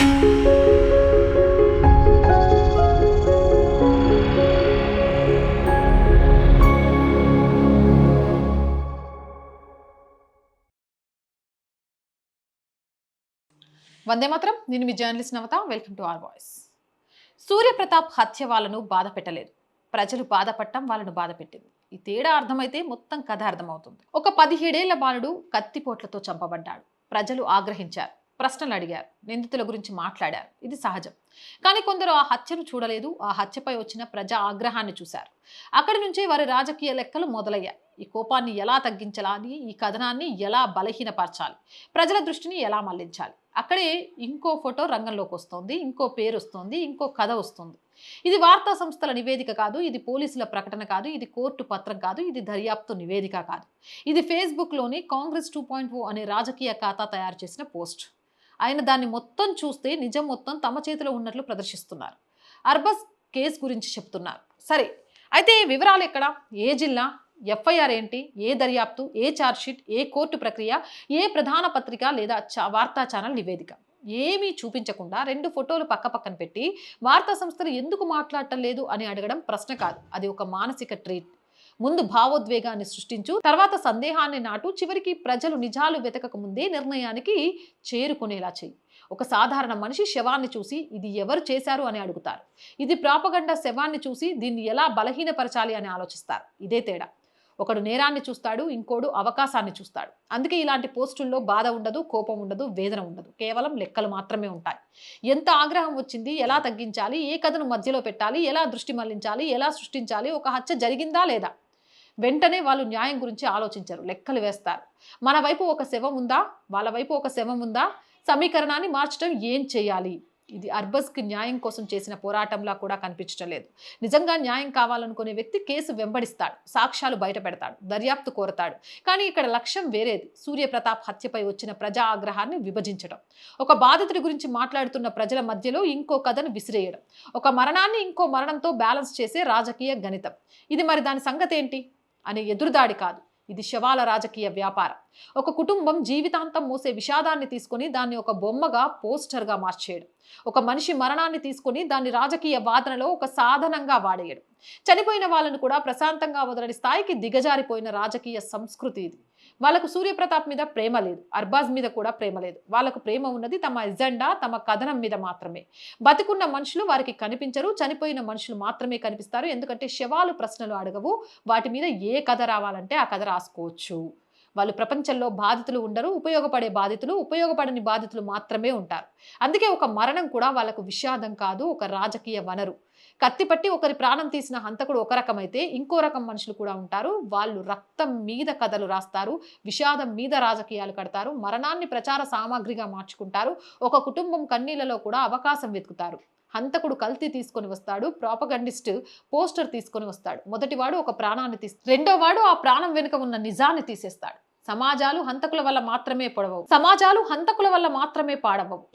వందే మాత్రం. నేను మీ journalist Navata. Welcome to our voice. Suryapratap హత్య వాళ్ళను బాధ పెట్టలేదు, ప్రజలు బాధపడటం వాళ్ళను బాధ పెట్టింది. ఈ తేడా అర్థమైతే మొత్తం కథ అర్థమవుతుంది. ఒక 17 ఏళ్ల బాలుడు కత్తిపోట్లతో చంపబడ్డాడు. ప్రజలు ఆగ్రహించారు, ప్రశ్నలు అడిగారు, నిందితుల గురించి మాట్లాడారు. ఇది సహజం. కానీ కొందరు ఆ హత్యను చూడలేదు, ఆ హత్యపై వచ్చిన ప్రజా ఆగ్రహాన్ని చూశారు. అక్కడి నుంచే వారి రాజకీయ లెక్కలు మొదలయ్యాయి. ఈ కోపాన్ని ఎలా తగ్గించాలని, ఈ కథనాన్ని ఎలా బలహీనపరచాలి, ప్రజల దృష్టిని ఎలా మళ్లించాలి. అక్కడే ఇంకో ఫోటో రంగంలోకి వస్తుంది, ఇంకో పేరు వస్తుంది, ఇంకో కథ వస్తుంది. ఇది వార్తా సంస్థల నివేదిక కాదు, ఇది పోలీసుల ప్రకటన కాదు, ఇది కోర్టు పత్రం కాదు, ఇది దర్యాప్తు నివేదిక కాదు. ఇది ఫేస్బుక్లోని కాంగ్రెస్ 2.0 అనే రాజకీయ ఖాతా తయారు చేసిన పోస్ట్. ఆయన దాన్ని మొత్తం చూస్తే నిజం మొత్తం తమ చేతిలో ఉన్నట్లు ప్రదర్శిస్తున్నారు. అర్బస్ కేసు గురించి చెప్తున్నారు. సరే, అయితే వివరాలు ఎక్కడ, ఏ జిల్లా, ఎఫ్ఐఆర్ ఏంటి, ఏ దర్యాప్తు, ఏ ఛార్జ్షీట్, ఏ కోర్టు ప్రక్రియ, ఏ ప్రధాన పత్రిక లేదా వార్తా ఛానల్ నివేదిక, ఏమీ చూపించకుండా 2 ఫోటోలు పక్కపక్కన పెట్టి వార్తా సంస్థలు ఎందుకు మాట్లాడటం లేదు అని అడగడం ప్రశ్న కాదు, అది ఒక మానసిక ట్రీట్. ముందు భావోద్వేగాన్ని సృష్టించు, తర్వాత సందేహాన్ని నాటు, చివరికి ప్రజలు నిజాలు వెతకక ముందే నిర్ణయానికి చేరుకునేలా చెయ్యి. ఒక సాధారణ మనిషి శవాన్ని చూసి ఇది ఎవరు చేశారు అని అడుగుతారు. ఇది ప్రాపగండా శవాన్ని చూసి దీన్ని ఎలా బలహీనపరచాలి అని ఆలోచిస్తారు. ఇదే తేడా. ఒకడు నేరాన్ని చూస్తాడు, ఇంకోడు అవకాశాన్ని చూస్తాడు. అందుకే ఇలాంటి పోస్టుల్లో బాధ ఉండదు, కోపం ఉండదు, వేదన ఉండదు, కేవలం లెక్కలు మాత్రమే ఉంటాయి. ఎంత ఆగ్రహం వచ్చింది, ఎలా తగ్గించాలి, ఏ కథను మధ్యలో పెట్టాలి, ఎలా దృష్టి మళ్లించాలి, ఎలా సృష్టించాలి, ఒక హత్య జరిగిందా లేదా. వెంటనే వాళ్ళు న్యాయం గురించి ఆలోచించరు, లెక్కలు వేస్తారు. మన వైపు ఒక శవం ఉందా, వాళ్ళ వైపు ఒక శవం ఉందా, సమీకరణాన్ని మార్చడం ఏం చేయాలి. ఇది అర్బస్కి న్యాయం కోసం చేసిన పోరాటంలా కూడా కనిపించడం లేదు. నిజంగా న్యాయం కావాలనుకునే వ్యక్తి కేసు వెంబడిస్తాడు, సాక్ష్యాలు బయట పెడతాడు, దర్యాప్తు కోరతాడు. కానీ ఇక్కడ లక్ష్యం వేరేది. సూర్యప్రతాప్ హత్యపై వచ్చిన ప్రజా ఆగ్రహాన్ని విభజించడం, ఒక బాధితుడి గురించి మాట్లాడుతున్న ప్రజల మధ్యలో ఇంకో కథను విసిరేయడం, ఒక మరణాన్ని ఇంకో మరణంతో బ్యాలెన్స్ చేసే రాజకీయ గణితం. ఇది మరి దాని సంగతి ఏంటి అనే ఎదురుదాడి కాదు, ఇది శవాల రాజకీయ వ్యాపారం. ఒక కుటుంబం జీవితాంతం మోసే విషాదాన్ని తీసుకొని దాన్ని ఒక బొమ్మగా, పోస్టర్గా మార్చేయడం. ఒక మనిషి మరణాన్ని తీసుకొని దాన్ని రాజకీయ వాదనలో ఒక సాధనంగా వాడేయడం. చనిపోయిన వాళ్ళను కూడా ప్రశాంతంగా వదలని స్థాయికి దిగజారిపోయిన రాజకీయ సంస్కృతి ఇది. వాళ్ళకు సూర్యప్రతాప్ మీద ప్రేమ లేదు, అర్బాజ్ మీద కూడా ప్రేమ లేదు. వాళ్ళకు ప్రేమ ఉన్నది తమ ఎజెండా, తమ కథనం మీద మాత్రమే. బతికున్న మనుషులు వారికి కనిపించరు, చనిపోయిన మనుషులు మాత్రమే కనిపిస్తారు. ఎందుకంటే శవాలు ప్రశ్నలు అడగవు, వాటి మీద ఏ కథ రావాలంటే ఆ కథ రాసుకోవచ్చు. వాళ్ళు ప్రపంచంలో బాధితులు ఉండరు, ఉపయోగపడే బాధితులు, ఉపయోగపడని బాధితులు మాత్రమే ఉంటారు. అందుకే ఒక మరణం కూడా వాళ్ళకు విషాదం కాదు, ఒక రాజకీయ వనరు. కత్తిపట్టి ఒకరి ప్రాణం తీసిన హంతకుడు ఒక రకమైతే, ఇంకో రకం మనుషులు కూడా ఉంటారు. వాళ్ళు రక్తం మీద కథలు రాస్తారు, విషాదం మీద రాజకీయాలు కడతారు, మరణాన్ని ప్రచార సామాగ్రిగా మార్చుకుంటారు. ఒక కుటుంబం కన్నీళ్లలో కూడా అవకాశం వెతుకుతారు. హంతకుడు కల్తీ తీసుకొని వస్తాడు, ప్రాపగండిస్ట్ పోస్టర్ తీసుకొని వస్తాడు. మొదటివాడు ఒక ప్రాణాన్ని రెండోవాడు ఆ ప్రాణం వెనుక ఉన్న నిజాన్ని తీసేస్తాడు. సమాజాలు హంతకుల వల్ల మాత్రమే పాడవవు.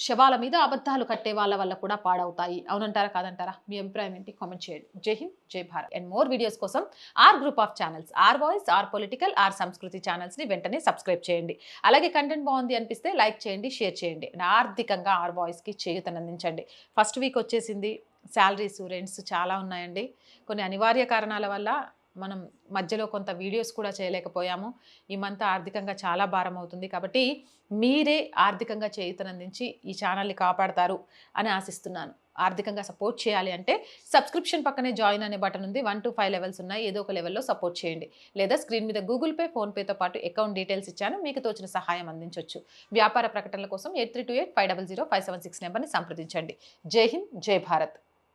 శవాల మీద అబద్ధాలు కట్టే వాళ్ళ వల్ల కూడా పాడవుతాయి. అవునంటారా, కాదంటారా? మీ అభిప్రాయం ఏంటి? కామెంట్ చేయండి. జై హింద్, జై భారత్. అండ్ మోర్ వీడియోస్ కోసం our group of channels, our voice, our political, our Samskriti channels ని వెంటనే సబ్స్క్రైబ్ చేయండి. అలాగే కంటెంట్ బాగుంది అనిపిస్తే లైక్ చేయండి, షేర్ చేయండి. ఆర్థికంగా ఆర్ వాయిస్ కి చేయూతనందించండి. ఫస్ట్ వీక్ వచ్చేసింది, శాలరీస్, రెంట్స్ చాలా ఉన్నాయండి. కొన్ని అనివార్య కారణాల వల్ల మనం మధ్యలో కొంత వీడియోస్ కూడా చేయలేకపోయాము. ఈ మంత్ ఆర్థికంగా చాలా భారం అవుతుంది. కాబట్టి మీరే ఆర్థికంగా చేయూతనందించి ఈ ఛానల్ని కాపాడతారు అని ఆశిస్తున్నాను. ఆర్థికంగా సపోర్ట్ చేయాలి అంటే సబ్స్క్రిప్షన్ పక్కనే జాయిన్ అనే బటన్ ఉంది. 1 to 5 లెవెల్స్ ఉన్నాయి. ఏదో ఒక లెవెల్లో సపోర్ట్ చేయండి. లేదా స్క్రీన్ మీద గూగుల్ పే, ఫోన్పేతో పాటు అకౌంట్ డీటెయిల్స్ ఇచ్చాను, మీకు తోచిన సహాయం అందించవచ్చు. వ్యాపార ప్రకటనల కోసం 8328500576 నెంబర్ని సంప్రదించండి. జై హింద్, జై భారత్.